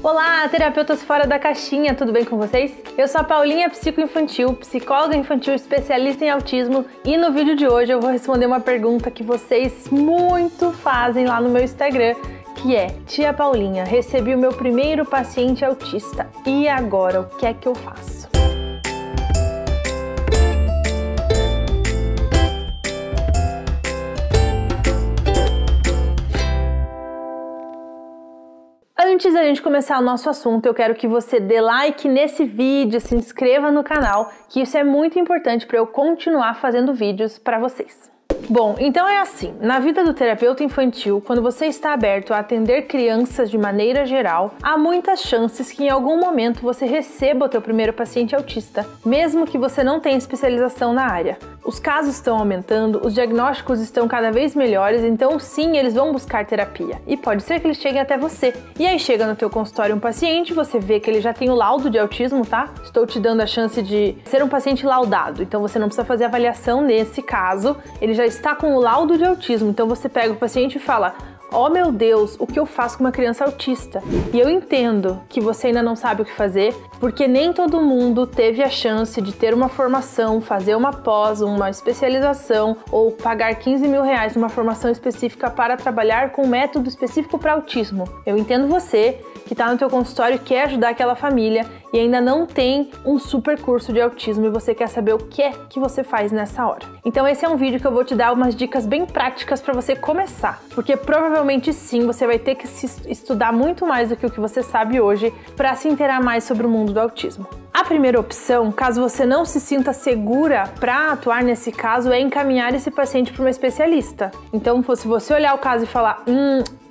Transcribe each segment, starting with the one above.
Olá, terapeutas fora da caixinha, tudo bem com vocês? Eu sou a Paulinha, psicoinfantil, psicóloga infantil especialista em autismo, e no vídeo de hoje eu vou responder uma pergunta que vocês muito fazem lá no meu Instagram, que é: Tia Paulinha, recebi o meu primeiro paciente autista, e agora, o que é que eu faço? Antes da gente começar o nosso assunto, eu quero que você dê like nesse vídeo, se inscreva no canal, que isso é muito importante para eu continuar fazendo vídeos para vocês. Bom, então é assim, na vida do terapeuta infantil, quando você está aberto a atender crianças de maneira geral, há muitas chances que em algum momento você receba o teu primeiro paciente autista, mesmo que você não tenha especialização na área. Os casos estão aumentando, os diagnósticos estão cada vez melhores, então sim, eles vão buscar terapia. E pode ser que eles cheguem até você. E aí chega no teu consultório um paciente, você vê que ele já tem o laudo de autismo, tá? Estou te dando a chance de ser um paciente laudado, então você não precisa fazer avaliação nesse caso, ele já está com o laudo de autismo, então você pega o paciente e fala: oh meu Deus, o que eu faço com uma criança autista? E eu entendo que você ainda não sabe o que fazer, porque nem todo mundo teve a chance de ter uma formação, fazer uma pós, uma especialização ou pagar 15 mil reais numa formação específica para trabalhar com um método específico para autismo. Eu entendo você que está no teu consultório e quer ajudar aquela família e ainda não tem um super curso de autismo e você quer saber o que é que você faz nessa hora. Então esse é um vídeo que eu vou te dar umas dicas bem práticas para você começar, porque provavelmente sim, você vai ter que estudar muito mais do que o que você sabe hoje para se inteirar mais sobre o mundo do autismo. A primeira opção, caso você não se sinta segura para atuar nesse caso, é encaminhar esse paciente para uma especialista. Então, se você olhar o caso e falar,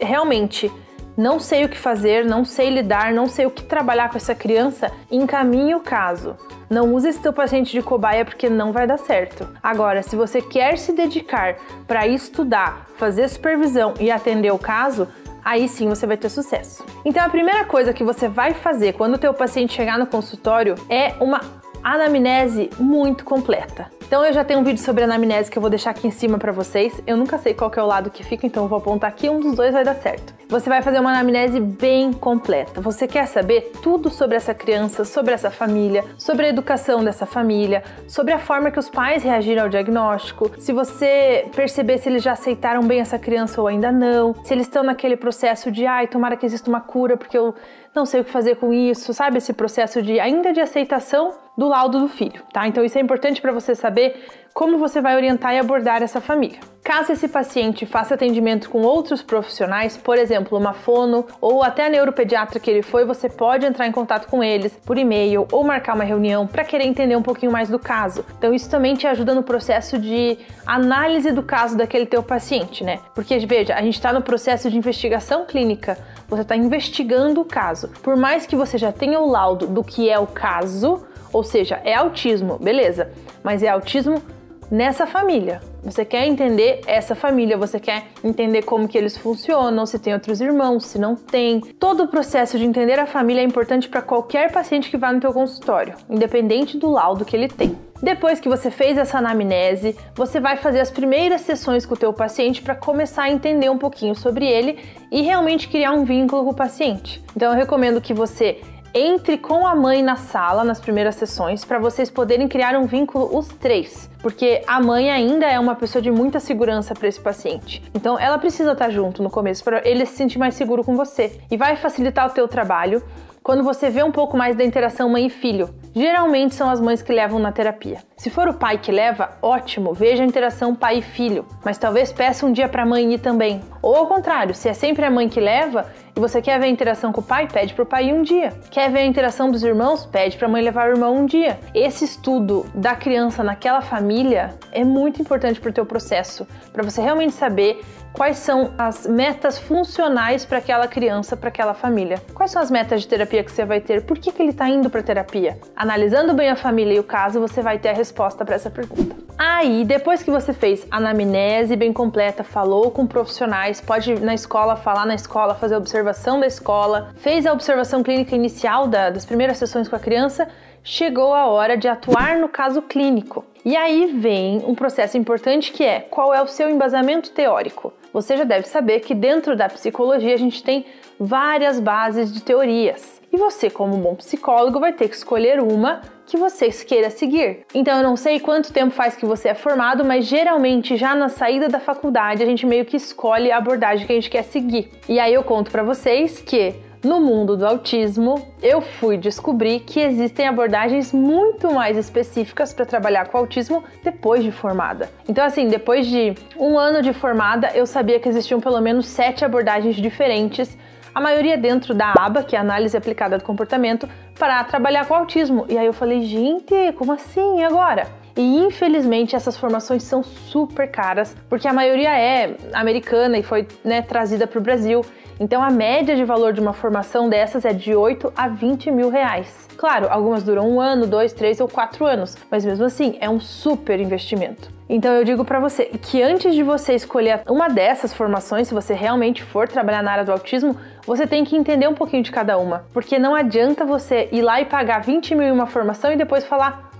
realmente, não sei o que fazer, não sei lidar, não sei o que trabalhar com essa criança, encaminhe o caso. Não use esse teu paciente de cobaia porque não vai dar certo. Agora, se você quer se dedicar para estudar, fazer supervisão e atender o caso, aí sim você vai ter sucesso. Então a primeira coisa que você vai fazer quando o teu paciente chegar no consultório é uma anamnese muito completa. Então eu já tenho um vídeo sobre anamnese que eu vou deixar aqui em cima para vocês. Eu nunca sei qual que é o lado que fica, então eu vou apontar aqui, um dos dois vai dar certo. Você vai fazer uma anamnese bem completa. Você quer saber tudo sobre essa criança, sobre essa família, sobre a educação dessa família, sobre a forma que os pais reagiram ao diagnóstico, se você perceber se eles já aceitaram bem essa criança ou ainda não, se eles estão naquele processo de tomara que exista uma cura porque eu não sei o que fazer com isso, sabe? Esse processo de aceitação do laudo do filho, tá? Então isso é importante para você saber como você vai orientar e abordar essa família. Caso esse paciente faça atendimento com outros profissionais, por exemplo, uma fono ou até a neuropediatra que ele foi, você pode entrar em contato com eles por e-mail ou marcar uma reunião para querer entender um pouquinho mais do caso. Então isso também te ajuda no processo de análise do caso daquele teu paciente, né? Porque, veja, a gente está no processo de investigação clínica, você está investigando o caso. Por mais que você já tenha o laudo do que é o caso, ou seja, é autismo, beleza, mas é autismo nessa família. Você quer entender essa família, você quer entender como que eles funcionam, se tem outros irmãos, se não tem. Todo o processo de entender a família é importante para qualquer paciente que vá no teu consultório, independente do laudo que ele tem. Depois que você fez essa anamnese, você vai fazer as primeiras sessões com o teu paciente para começar a entender um pouquinho sobre ele e realmente criar um vínculo com o paciente. Então eu recomendo que você entre com a mãe na sala nas primeiras sessões para vocês poderem criar um vínculo os três, porque a mãe ainda é uma pessoa de muita segurança para esse paciente. Então ela precisa estar junto no começo para ele se sentir mais seguro com você e vai facilitar o teu trabalho quando você vê um pouco mais da interação mãe e filho. Geralmente são as mães que levam na terapia. Se for o pai que leva, ótimo, veja a interação pai e filho, mas talvez peça um dia para a mãe ir também. Ou ao contrário, se é sempre a mãe que leva e você quer ver a interação com o pai, pede para o pai ir um dia. Quer ver a interação dos irmãos? Pede para a mãe levar o irmão um dia. Esse estudo da criança naquela família é muito importante para o teu processo, para você realmente saber quais são as metas funcionais para aquela criança, para aquela família. Quais são as metas de terapia que você vai ter? Por que ele está indo para terapia? Analisando bem a família e o caso, você vai ter a resposta para essa pergunta. Aí, depois que você fez a anamnese bem completa, falou com profissionais, pode ir na escola, falar na escola, fazer a observação da escola, fez a observação clínica inicial das primeiras sessões com a criança, chegou a hora de atuar no caso clínico. E aí vem um processo importante que é: qual é o seu embasamento teórico? Você já deve saber que dentro da psicologia a gente tem várias bases de teorias. E você, como um bom psicólogo, vai ter que escolher uma que você queira seguir. Então eu não sei quanto tempo faz que você é formado, mas geralmente já na saída da faculdade a gente meio que escolhe a abordagem que a gente quer seguir. E aí eu conto pra vocês que no mundo do autismo, eu fui descobrir que existem abordagens muito mais específicas para trabalhar com autismo depois de formada. Então assim, depois de um ano de formada, eu sabia que existiam pelo menos 7 abordagens diferentes, a maioria dentro da ABA, que é a Análise Aplicada do Comportamento, para trabalhar com autismo. E aí eu falei, gente, como assim? E agora? E infelizmente essas formações são super caras, porque a maioria é americana e foi trazida para o Brasil. Então a média de valor de uma formação dessas é de 8 a 20 mil reais. Claro, algumas duram 1 ano, 2, 3 ou 4 anos, mas mesmo assim é um super investimento. Então eu digo para você que antes de você escolher uma dessas formações, se você realmente for trabalhar na área do autismo, você tem que entender um pouquinho de cada uma, porque não adianta você ir lá e pagar 20 mil em uma formação e depois falar,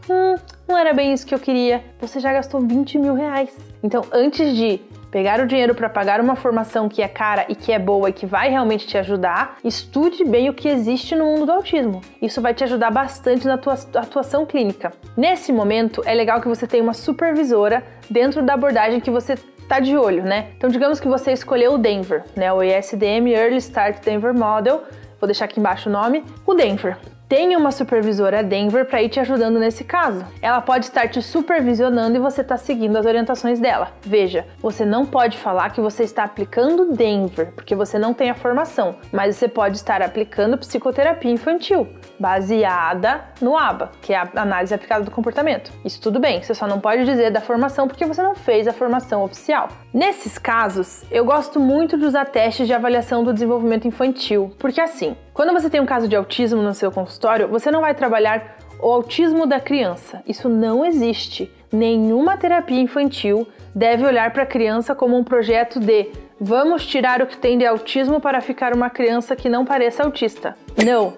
não era bem isso que eu queria. Você já gastou 20 mil reais. Então antes de pegar o dinheiro para pagar uma formação que é cara e que é boa e que vai realmente te ajudar, estude bem o que existe no mundo do autismo. Isso vai te ajudar bastante na tua atuação clínica. Nesse momento, é legal que você tenha uma supervisora dentro da abordagem que você tá de olho, né? Então, digamos que você escolheu o Denver, né? O ESDM Early Start Denver Model. Vou deixar aqui embaixo o nome. O Denver. Tenha uma supervisora Denver para ir te ajudando nesse caso. Ela pode estar te supervisionando e você está seguindo as orientações dela. Veja, você não pode falar que você está aplicando Denver, porque você não tem a formação, mas você pode estar aplicando psicoterapia infantil, baseada no ABA, que é a Análise Aplicada do Comportamento. Isso tudo bem, você só não pode dizer da formação porque você não fez a formação oficial. Nesses casos, eu gosto muito de usar testes de avaliação do desenvolvimento infantil, porque assim, quando você tem um caso de autismo no seu consultório, você não vai trabalhar o autismo da criança. Isso não existe. Nenhuma terapia infantil deve olhar para a criança como um projeto de vamos tirar o que tem de autismo para ficar uma criança que não pareça autista. Não,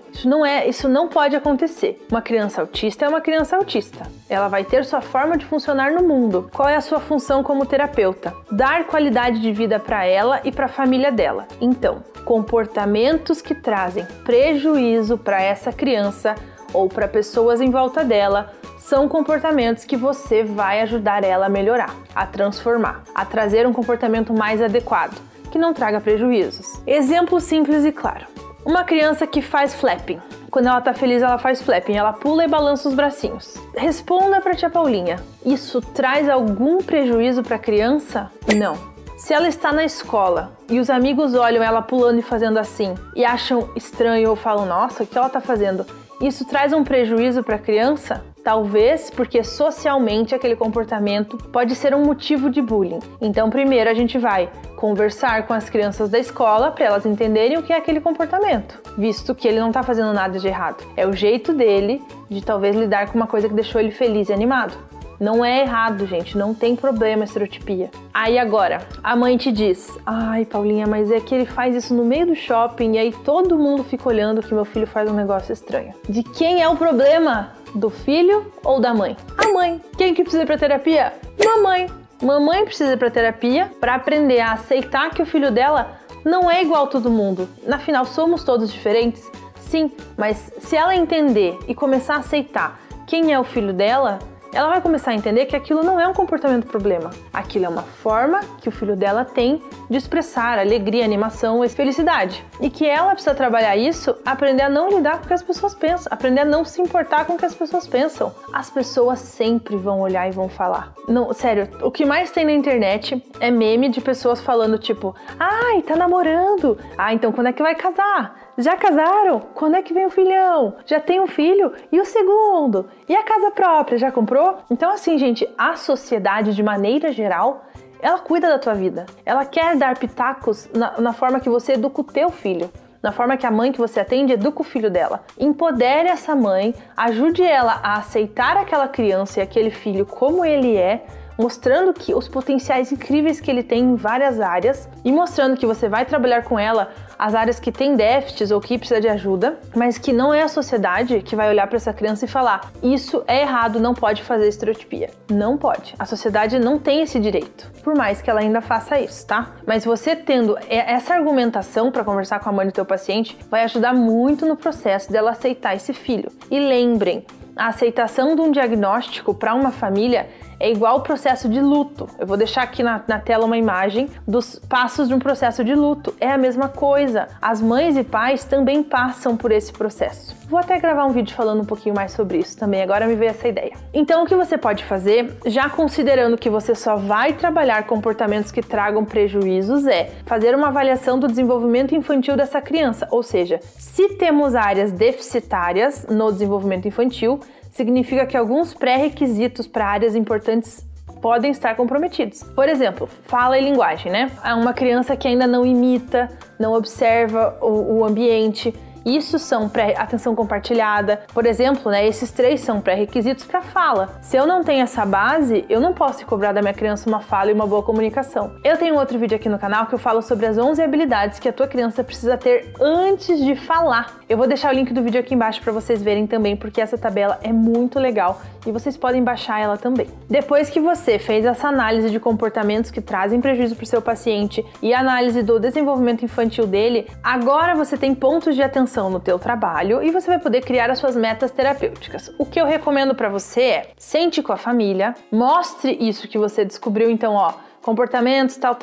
isso não pode acontecer. Uma criança autista é uma criança autista. Ela vai ter sua forma de funcionar no mundo. Qual é a sua função como terapeuta? Dar qualidade de vida para ela e para a família dela. Então, comportamentos que trazem prejuízo para essa criança ou para pessoas em volta dela são comportamentos que você vai ajudar ela a melhorar, a transformar, a trazer um comportamento mais adequado, que não traga prejuízos. Exemplo simples e claro. Uma criança que faz flapping. Quando ela tá feliz, ela faz flapping, ela pula e balança os bracinhos. Responda pra tia Paulinha, isso traz algum prejuízo para a criança? Não. Se ela está na escola e os amigos olham ela pulando e fazendo assim e acham estranho ou falam, nossa, o que ela tá fazendo? Isso traz um prejuízo para a criança? Talvez porque socialmente aquele comportamento pode ser um motivo de bullying. Então, primeiro a gente vai conversar com as crianças da escola para elas entenderem o que é aquele comportamento, visto que ele não está fazendo nada de errado. É o jeito dele de talvez lidar com uma coisa que deixou ele feliz e animado. Não é errado, gente, não tem problema a estereotipia. Aí agora, a mãe te diz, ai Paulinha, mas é que ele faz isso no meio do shopping e aí todo mundo fica olhando que meu filho faz um negócio estranho. De quem é o problema? Do filho ou da mãe? A mãe. Quem que precisa ir pra terapia? Mamãe. Mamãe precisa ir pra terapia para aprender a aceitar que o filho dela não é igual a todo mundo. Afinal, somos todos diferentes? Sim, mas se ela entender e começar a aceitar quem é o filho dela, ela vai começar a entender que aquilo não é um comportamento problema. Aquilo é uma forma que o filho dela tem de expressar alegria, animação e felicidade. E que ela precisa trabalhar isso, aprender a não lidar com o que as pessoas pensam, aprender a não se importar com o que as pessoas pensam. As pessoas sempre vão olhar e vão falar. Não, sério, o que mais tem na internet é meme de pessoas falando tipo, ai, tá namorando. Ah, então quando é que vai casar? Já casaram? Quando é que vem o filhão? Já tem um filho? E o segundo? E a casa própria? Já comprou? Então assim, gente, a sociedade de maneira geral, ela cuida da tua vida. Ela quer dar pitacos na forma que você educa o teu filho, na forma que a mãe que você atende educa o filho dela. Empodere essa mãe, ajude ela a aceitar aquela criança e aquele filho como ele é, mostrando que os potenciais incríveis que ele tem em várias áreas e mostrando que você vai trabalhar com ela as áreas que tem déficits ou que precisa de ajuda, mas que não é a sociedade que vai olhar para essa criança e falar: isso é errado, não pode fazer estereotipia. Não pode. A sociedade não tem esse direito, por mais que ela ainda faça isso, tá? Mas você tendo essa argumentação para conversar com a mãe do teu paciente vai ajudar muito no processo dela aceitar esse filho. E lembrem, a aceitação de um diagnóstico para uma família é igual ao processo de luto. Eu vou deixar aqui na tela uma imagem dos passos de um processo de luto. É a mesma coisa. As mães e pais também passam por esse processo. Vou até gravar um vídeo falando um pouquinho mais sobre isso também, agora me veio essa ideia. Então o que você pode fazer, já considerando que você só vai trabalhar comportamentos que tragam prejuízos, é fazer uma avaliação do desenvolvimento infantil dessa criança. Ou seja, se temos áreas deficitárias no desenvolvimento infantil, significa que alguns pré-requisitos para áreas importantes podem estar comprometidos. Por exemplo, fala e linguagem, né? Uma criança que ainda não imita, não observa o ambiente. Isso são atenção compartilhada. Por exemplo, né, esses 3 são pré-requisitos para fala. Se eu não tenho essa base, eu não posso cobrar da minha criança uma fala e uma boa comunicação. Eu tenho um outro vídeo aqui no canal que eu falo sobre as 11 habilidades que a tua criança precisa ter antes de falar. Eu vou deixar o link do vídeo aqui embaixo para vocês verem também, porque essa tabela é muito legal e vocês podem baixar ela também. Depois que você fez essa análise de comportamentos que trazem prejuízo para o seu paciente e a análise do desenvolvimento infantil dele, agora você tem pontos de atenção no teu trabalho e você vai poder criar as suas metas terapêuticas. O que eu recomendo para você é: sente com a família, mostre isso que você descobriu. Então, comportamentos tal,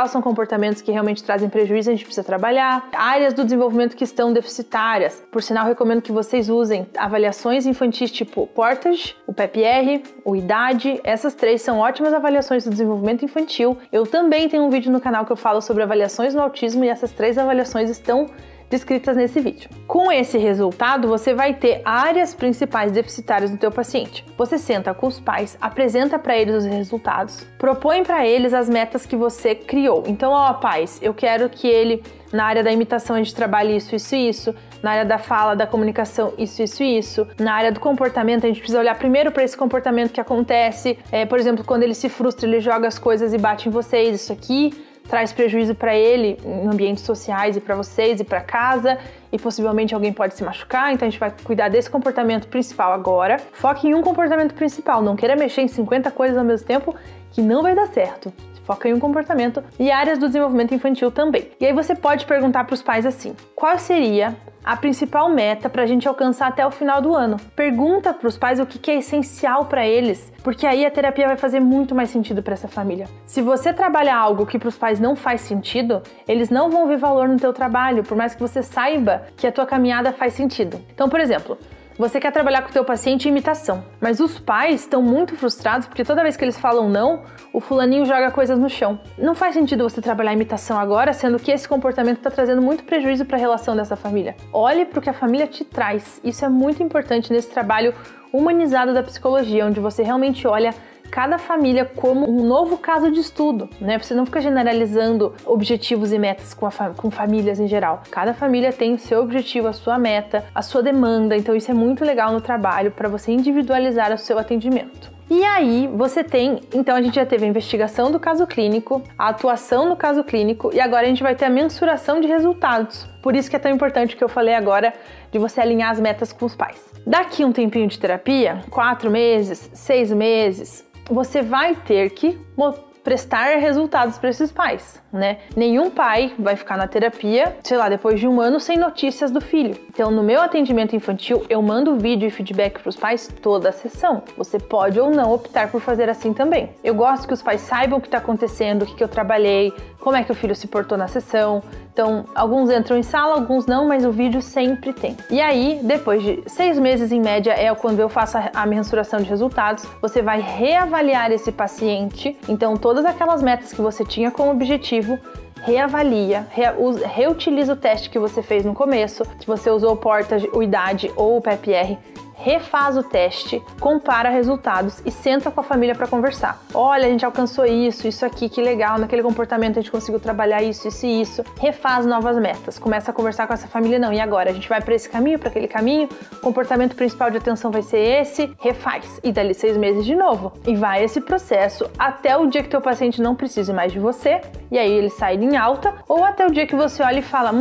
são comportamentos que realmente trazem prejuízo, a gente precisa trabalhar. Áreas do desenvolvimento que estão deficitárias. Por sinal, recomendo que vocês usem avaliações infantis tipo Portage, o PEPR, o IDAD. Essas 3 são ótimas avaliações do desenvolvimento infantil. Eu também tenho um vídeo no canal que eu falo sobre avaliações no autismo e essas 3 avaliações estão descritas nesse vídeo. Com esse resultado, você vai ter áreas principais deficitárias do teu paciente. Você senta com os pais, apresenta para eles os resultados, propõe para eles as metas que você criou. Então, pais, eu quero que ele, na área da imitação, a gente trabalhe isso, isso e isso. Na área da fala, da comunicação, isso, isso e isso. Na área do comportamento, a gente precisa olhar primeiro para esse comportamento que acontece. Por exemplo, quando ele se frustra, ele joga as coisas e bate em vocês. Isso aqui traz prejuízo para ele em ambientes sociais e para vocês e para casa, e possivelmente alguém pode se machucar. Então a gente vai cuidar desse comportamento principal agora. Foque em um comportamento principal, não queira mexer em 50 coisas ao mesmo tempo, que não vai dar certo. Foca em um comportamento. E áreas do desenvolvimento infantil também. E aí você pode perguntar para os pais assim: qual seria a principal meta para a gente alcançar até o final do ano? Pergunta para os pais o que é essencial para eles, porque aí a terapia vai fazer muito mais sentido para essa família. Se você trabalha algo que para os pais não faz sentido, eles não vão ver valor no teu trabalho, por mais que você saiba que a tua caminhada faz sentido. Então, por exemplo, você quer trabalhar com o teu paciente em imitação, mas os pais estão muito frustrados porque toda vez que eles falam não, o fulaninho joga coisas no chão. Não faz sentido você trabalhar a imitação agora, sendo que esse comportamento está trazendo muito prejuízo para a relação dessa família. Olhe para o que a família te traz. Isso é muito importante nesse trabalho humanizado da psicologia, onde você realmente olha cada família como um novo caso de estudo, né? Você não fica generalizando objetivos e metas com famílias em geral. Cada família tem o seu objetivo, a sua meta, a sua demanda. Então isso é muito legal no trabalho para você individualizar o seu atendimento. E aí você tem, então a gente já teve a investigação do caso clínico, a atuação no caso clínico e agora a gente vai ter a mensuração de resultados. Por isso que é tão importante o que eu falei agora de você alinhar as metas com os pais. Daqui um tempinho de terapia, 4 meses, 6 meses, você vai ter que prestar resultados para esses pais, né? Nenhum pai vai ficar na terapia, sei lá, depois de 1 ano sem notícias do filho. Então, no meu atendimento infantil, eu mando vídeo e feedback para os pais toda a sessão. Você pode ou não optar por fazer assim também. Eu gosto que os pais saibam o que está acontecendo, o que eu trabalhei, como é que o filho se portou na sessão. Então, alguns entram em sala, alguns não, mas o vídeo sempre tem. E aí, depois de 6 meses em média, é quando eu faço a mensuração de resultados, você vai reavaliar esse paciente. Então, todas aquelas metas que você tinha como objetivo, reavalia, reutiliza o teste que você fez no começo. Se você usou o Portage, o IDAD ou o PEPR, refaz o teste, compara resultados e senta com a família para conversar. Olha, a gente alcançou isso aqui, que legal, naquele comportamento a gente conseguiu trabalhar isso e isso. Refaz novas metas, começa a conversar com essa família, não, e agora? A gente vai para esse caminho, para aquele caminho, o comportamento principal de atenção vai ser esse, refaz. E dali 6 meses de novo. E vai esse processo até o dia que teu paciente não precise mais de você, e aí ele sai em alta, ou até o dia que você olha e fala,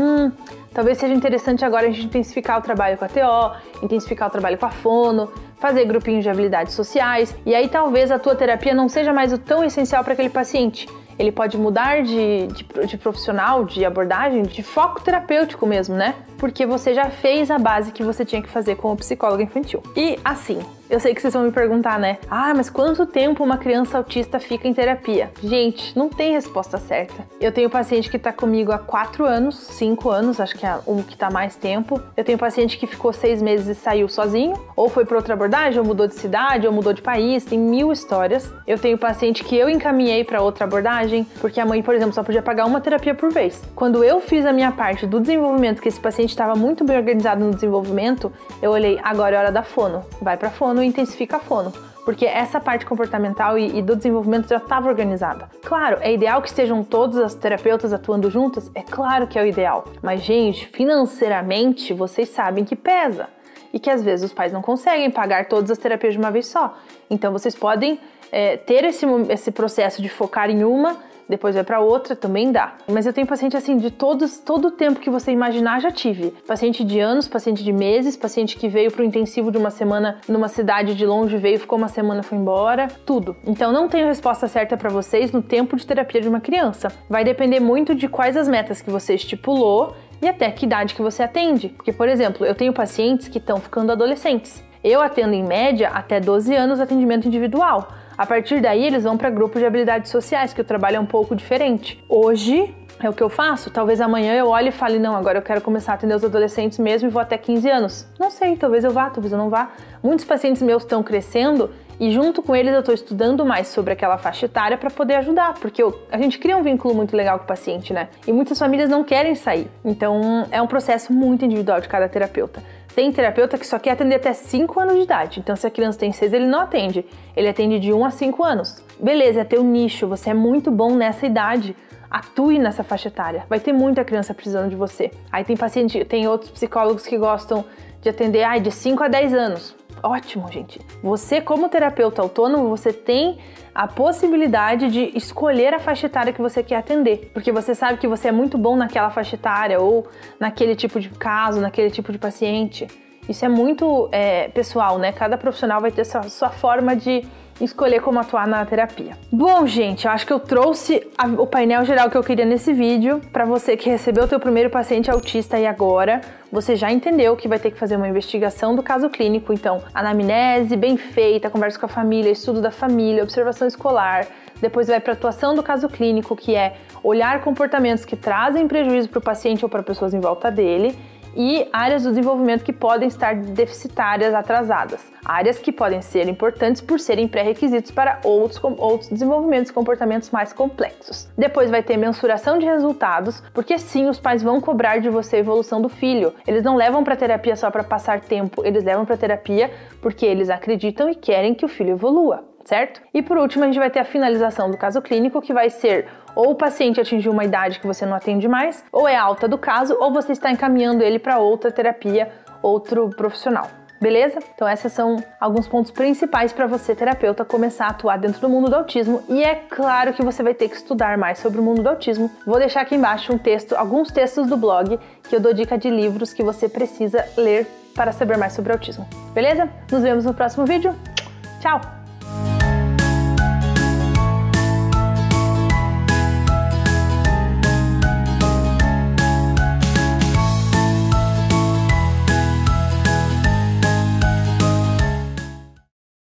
talvez seja interessante agora a gente intensificar o trabalho com a TO, intensificar o trabalho com a fono, fazer grupinhos de habilidades sociais, e aí talvez a tua terapia não seja mais o tão essencial para aquele paciente. Ele pode mudar de profissional, de abordagem, de foco terapêutico mesmo, né? Porque você já fez a base que você tinha que fazer com o psicólogo infantil. E assim, eu sei que vocês vão me perguntar, né? Mas quanto tempo uma criança autista fica em terapia? Gente, não tem resposta certa. Eu tenho paciente que tá comigo há 4 anos, 5 anos, acho que é um que tá mais tempo. Eu tenho paciente que ficou 6 meses e saiu sozinho, ou foi para outra abordagem, ou mudou de cidade, ou mudou de país, tem 1000 histórias. Eu tenho paciente que eu encaminhei para outra abordagem, porque a mãe, por exemplo, só podia pagar uma terapia por vez. Quando eu fiz a minha parte do desenvolvimento, que esse paciente estava muito bem organizado no desenvolvimento, eu olhei, agora é hora da fono. Vai pra fono e intensifica a fono. Porque essa parte comportamental e do desenvolvimento já estava organizada. Claro, é ideal que estejam todas as terapeutas atuando juntas? É claro que é o ideal. Mas, gente, financeiramente, vocês sabem que pesa. E que às vezes os pais não conseguem pagar todas as terapias de uma vez só. Então, vocês podem ter esse processo de focar em uma, depois vai para outra, também dá. Mas eu tenho paciente assim, de todo o tempo que você imaginar, já tive. Paciente de anos, paciente de meses, paciente que veio pro intensivo de uma semana numa cidade de longe, veio, ficou uma semana, foi embora, tudo. Então não tenho resposta certa para vocês no tempo de terapia de uma criança. Vai depender muito de quais as metas que você estipulou e até que idade que você atende. Porque, por exemplo, eu tenho pacientes que estão ficando adolescentes. Eu atendo em média até 12 anos atendimento individual. A partir daí, eles vão para grupos de habilidades sociais, que o trabalho é um pouco diferente. Hoje, é o que eu faço. Talvez amanhã eu olhe e fale, não, agora eu quero começar a atender os adolescentes mesmo e vou até 15 anos. Não sei, talvez eu vá, talvez eu não vá. Muitos pacientes meus estão crescendo e junto com eles eu estou estudando mais sobre aquela faixa etária para poder ajudar, porque a gente cria um vínculo muito legal com o paciente, né? E muitas famílias não querem sair. Então, é um processo muito individual de cada terapeuta. Tem terapeuta que só quer atender até 5 anos de idade. Então, se a criança tem 6, ele não atende. Ele atende de 1 a 5 anos. Beleza, é teu nicho. Você é muito bom nessa idade. Atue nessa faixa etária. Vai ter muita criança precisando de você. Aí tem outros psicólogos que gostam de atender de 5 a 10 anos. Ótimo, gente. Você, como terapeuta autônomo, você tem a possibilidade de escolher a faixa etária que você quer atender, porque você sabe que você é muito bom naquela faixa etária ou naquele tipo de caso, naquele tipo de paciente. Isso é muito pessoal, né? Cada profissional vai ter sua forma de escolher como atuar na terapia. Bom, gente, eu acho que eu trouxe o painel geral que eu queria nesse vídeo. Para você que recebeu o teu primeiro paciente autista e agora você já entendeu que vai ter que fazer uma investigação do caso clínico. Então, anamnese bem feita, conversa com a família, estudo da família, observação escolar. Depois vai para a atuação do caso clínico, que é olhar comportamentos que trazem prejuízo para o paciente ou para pessoas em volta dele. E áreas do desenvolvimento que podem estar deficitárias, atrasadas. Áreas que podem ser importantes por serem pré-requisitos para outros desenvolvimentos e comportamentos mais complexos. Depois vai ter mensuração de resultados, porque sim, os pais vão cobrar de você a evolução do filho. Eles não levam para terapia só para passar tempo, eles levam para terapia porque eles acreditam e querem que o filho evolua, certo? E por último, a gente vai ter a finalização do caso clínico, que vai ser ou o paciente atingiu uma idade que você não atende mais, ou é alta do caso, ou você está encaminhando ele para outra terapia, outro profissional. Beleza? Então esses são alguns pontos principais para você, terapeuta, começar a atuar dentro do mundo do autismo. E é claro que você vai ter que estudar mais sobre o mundo do autismo. Vou deixar aqui embaixo alguns textos do blog que eu dou dica de livros que você precisa ler para saber mais sobre autismo. Beleza? Nos vemos no próximo vídeo. Tchau!